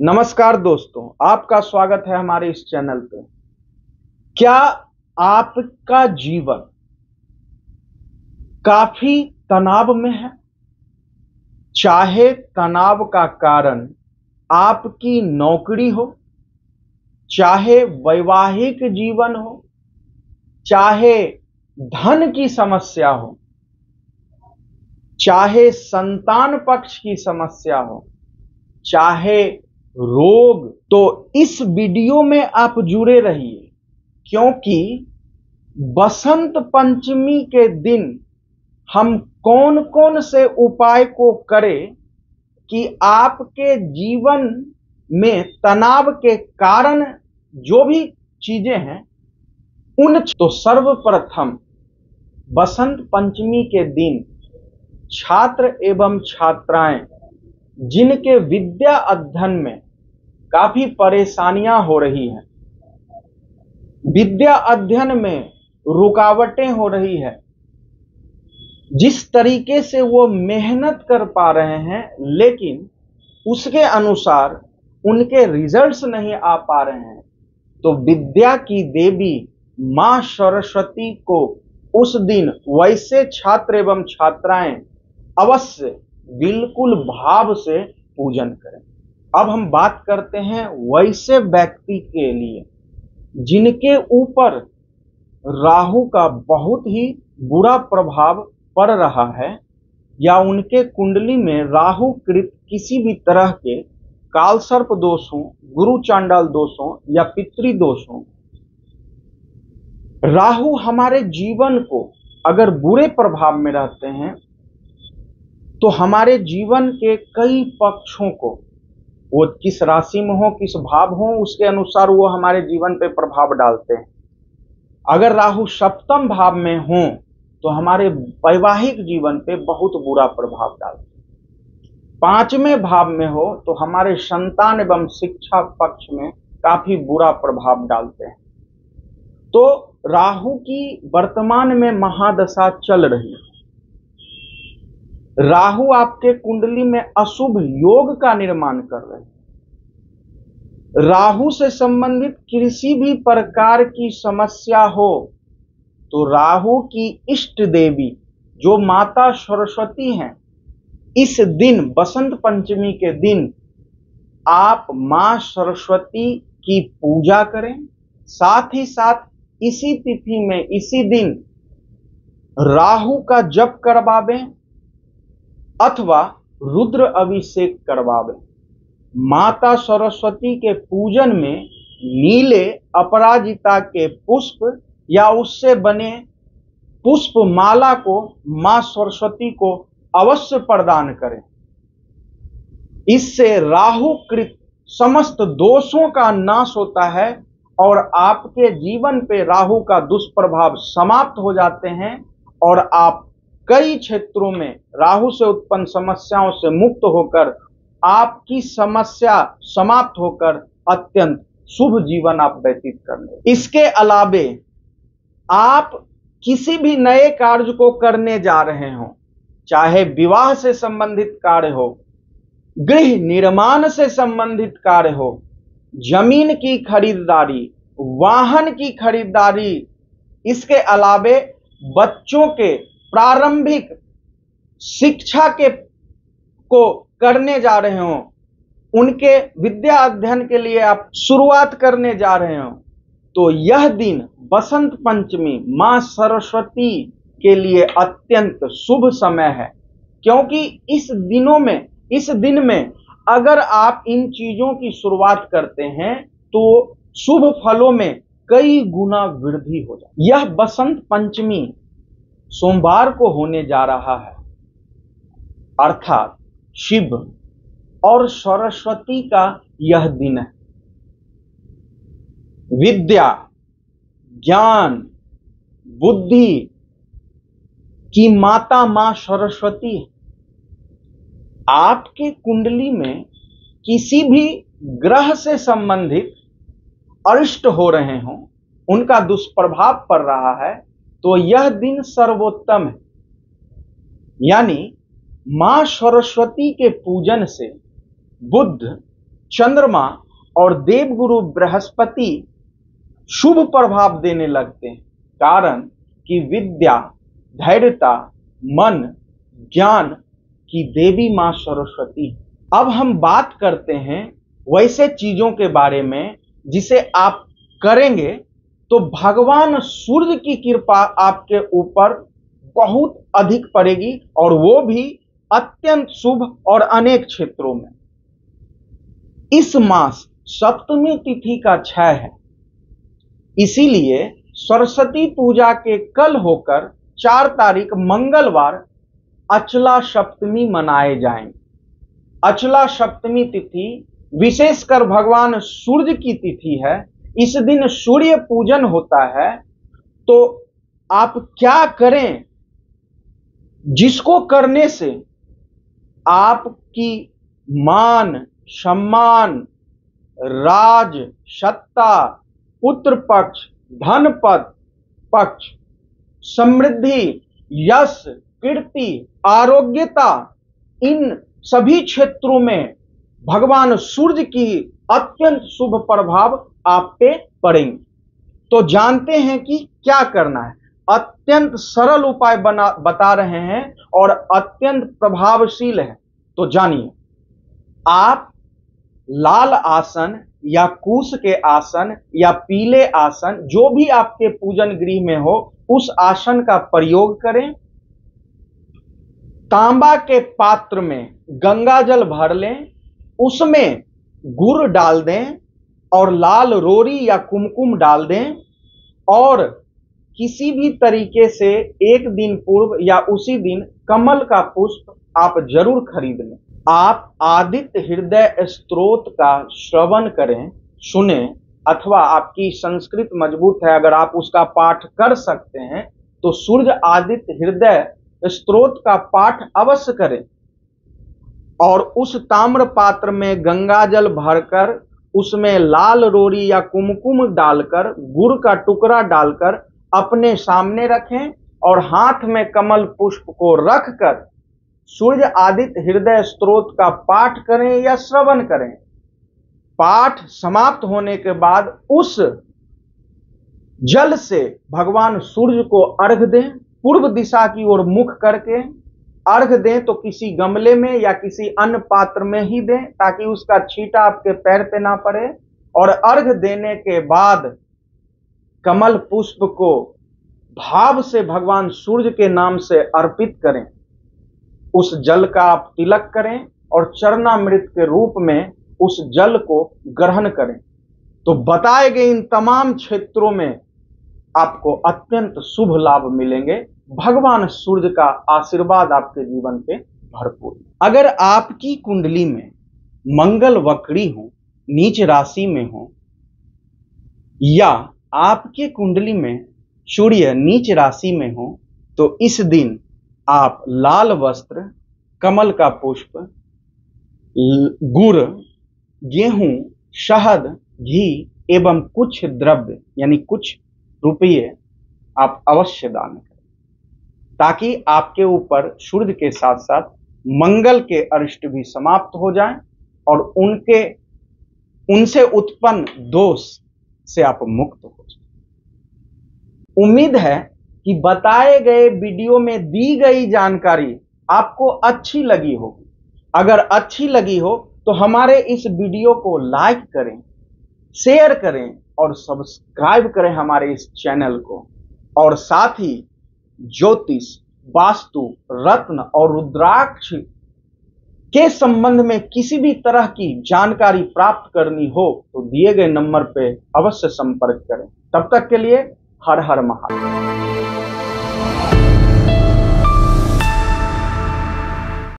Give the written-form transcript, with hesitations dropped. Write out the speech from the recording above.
नमस्कार दोस्तों, आपका स्वागत है हमारे इस चैनल पे। क्या आपका जीवन काफी तनाव में है? चाहे तनाव का कारण आपकी नौकरी हो, चाहे वैवाहिक जीवन हो, चाहे धन की समस्या हो, चाहे संतान पक्ष की समस्या हो, चाहे रोग, तो इस वीडियो में आप जुड़े रहिए, क्योंकि बसंत पंचमी के दिन हम कौन कौन से उपाय को करें कि आपके जीवन में तनाव के कारण जो भी चीजें हैं तो सर्वप्रथम बसंत पंचमी के दिन छात्र एवं छात्राएं जिनके विद्या अध्ययन में काफी परेशानियां हो रही हैं, विद्या अध्ययन में रुकावटें हो रही है, जिस तरीके से वो मेहनत कर पा रहे हैं लेकिन उसके अनुसार उनके रिजल्ट्स नहीं आ पा रहे हैं, तो विद्या की देवी मां सरस्वती को उस दिन वैसे छात्र एवं छात्राएं अवश्य बिल्कुल भाव से पूजन करें। अब हम बात करते हैं वैसे व्यक्ति के लिए जिनके ऊपर राहु का बहुत ही बुरा प्रभाव पड़ रहा है या उनके कुंडली में राहु कृत किसी भी तरह के काल सर्प दोषों, गुरु चांडाल दोषों या पितृ दोषों। राहु हमारे जीवन को अगर बुरे प्रभाव में रहते हैं तो हमारे जीवन के कई पक्षों को, वो किस राशि में हो, किस भाव हो, उसके अनुसार वो हमारे जीवन पे प्रभाव डालते हैं। अगर राहु सप्तम भाव में हो तो हमारे वैवाहिक जीवन पे बहुत बुरा प्रभाव डालते हैं। पांचवें भाव में हो तो हमारे संतान एवं शिक्षा पक्ष में काफी बुरा प्रभाव डालते हैं। तो राहु की वर्तमान में महादशा चल रही है। राहु आपके कुंडली में अशुभ योग का निर्माण कर रहे हैं। राहु से संबंधित किसी भी प्रकार की समस्या हो तो राहु की इष्ट देवी जो माता सरस्वती हैं, इस दिन बसंत पंचमी के दिन आप मां सरस्वती की पूजा करें। साथ ही साथ इसी तिथि में इसी दिन राहु का जप करवावें अथवा रुद्र अभिषेक करवावें। माता सरस्वती के पूजन में नीले अपराजिता के पुष्प या उससे बने पुष्प माला को मां सरस्वती को अवश्य प्रदान करें। इससे राहु कृत समस्त दोषों का नाश होता है और आपके जीवन पे राहु का दुष्प्रभाव समाप्त हो जाते हैं और आप कई क्षेत्रों में राहु से उत्पन्न समस्याओं से मुक्त होकर आपकी समस्या समाप्त होकर अत्यंत शुभ जीवन आप व्यतीत करने। इसके अलावे आप किसी भी नए कार्य को करने जा रहे हो, चाहे विवाह से संबंधित कार्य हो, गृह निर्माण से संबंधित कार्य हो, जमीन की खरीदारी, वाहन की खरीदारी, इसके अलावे बच्चों के प्रारंभिक शिक्षा को करने जा रहे हो, उनके विद्या अध्ययन के लिए आप शुरुआत करने जा रहे हो, तो यह दिन बसंत पंचमी मां सरस्वती के लिए अत्यंत शुभ समय है। क्योंकि इस दिन में अगर आप इन चीजों की शुरुआत करते हैं तो शुभ फलों में कई गुना वृद्धि हो जाए। यह बसंत पंचमी सोमवार को होने जा रहा है, अर्थात शिव और सरस्वती का यह दिन है। विद्या, ज्ञान, बुद्धि की माता मां सरस्वती है। आपके कुंडली में किसी भी ग्रह से संबंधित अरिष्ट हो रहे हों, उनका दुष्प्रभाव पड़ रहा है, तो यह दिन सर्वोत्तम है। यानी मां सरस्वती के पूजन से बुध, चंद्रमा और देवगुरु बृहस्पति शुभ प्रभाव देने लगते हैं। कारण कि विद्या, धैर्यता, मन, ज्ञान की देवी मां सरस्वती। अब हम बात करते हैं वैसे चीजों के बारे में जिसे आप करेंगे तो भगवान सूर्य की कृपा आपके ऊपर बहुत अधिक पड़ेगी, और वो भी अत्यंत शुभ और अनेक क्षेत्रों में। इस मास सप्तमी तिथि का क्षय है, इसीलिए सरस्वती पूजा के कल होकर 4 तारीख मंगलवार अचला सप्तमी मनाए जाएंगे। अचला सप्तमी तिथि विशेषकर भगवान सूर्य की तिथि है। इस दिन सूर्य पूजन होता है। तो आप क्या करें जिसको करने से आपकी मान, सम्मान, राज, सत्ता, पुत्र पक्ष, धन पद पक्ष, समृद्धि, यश, कीर्ति, आरोग्यता, इन सभी क्षेत्रों में भगवान सूर्य की अत्यंत शुभ प्रभाव आप पे पड़ेंगे। तो जानते हैं कि क्या करना है। अत्यंत सरल उपाय बता रहे हैं और अत्यंत प्रभावशील है। तो जानिए, आप लाल आसन या कुश के आसन या पीले आसन, जो भी आपके पूजन गृह में हो, उस आसन का प्रयोग करें। तांबा के पात्र में गंगा जल भर लें, उसमें गुड़ डाल दें और लाल रोरी या कुमकुम डाल दें, और किसी भी तरीके से एक दिन पूर्व या उसी दिन कमल का पुष्प आप जरूर खरीद लें। आप आदित्य हृदय स्तोत्र का श्रवण करें, सुने, अथवा आपकी संस्कृत मजबूत है, अगर आप उसका पाठ कर सकते हैं तो सूर्य आदित्य हृदय स्तोत्र का पाठ अवश्य करें। और उस ताम्र पात्र में गंगा जल भरकर उसमें लाल रोरी या कुमकुम डालकर, गुड़ का टुकड़ा डालकर अपने सामने रखें और हाथ में कमल पुष्प को रखकर सूर्य आदित्य हृदय स्तोत्र का पाठ करें या श्रवण करें। पाठ समाप्त होने के बाद उस जल से भगवान सूर्य को अर्घ दें। पूर्व दिशा की ओर मुख करके अर्घ दें, तो किसी गमले में या किसी अन्य पात्र में ही दें ताकि उसका छींटा आपके पैर पे ना पड़े। और अर्घ देने के बाद कमल पुष्प को भाव से भगवान सूर्य के नाम से अर्पित करें। उस जल का आप तिलक करें और चरणामृत के रूप में उस जल को ग्रहण करें। तो बताए गए इन तमाम क्षेत्रों में आपको अत्यंत शुभ लाभ मिलेंगे। भगवान सूर्य का आशीर्वाद आपके जीवन पे भरपूर। अगर आपकी कुंडली में मंगल वक्री हो, नीच राशि में हो, या आपके कुंडली में सूर्य नीच राशि में हो, तो इस दिन आप लाल वस्त्र, कमल का पुष्प, गुड़, गेहूं, शहद, घी एवं कुछ द्रव्य यानी कुछ रुपये आप अवश्य दान करें, ताकि आपके ऊपर सूर्य के साथ साथ मंगल के अरिष्ट भी समाप्त हो जाएं और उनसे उत्पन्न दोष से आप मुक्त हो जाएं। उम्मीद है कि बताए गए वीडियो में दी गई जानकारी आपको अच्छी लगी होगी। अगर अच्छी लगी हो तो हमारे इस वीडियो को लाइक करें, शेयर करें और सब्सक्राइब करें हमारे इस चैनल को। और साथ ही ज्योतिष, वास्तु, रत्न और रुद्राक्ष के संबंध में किसी भी तरह की जानकारी प्राप्त करनी हो तो दिए गए नंबर पे अवश्य संपर्क करें। तब तक के लिए हर हर महादेव।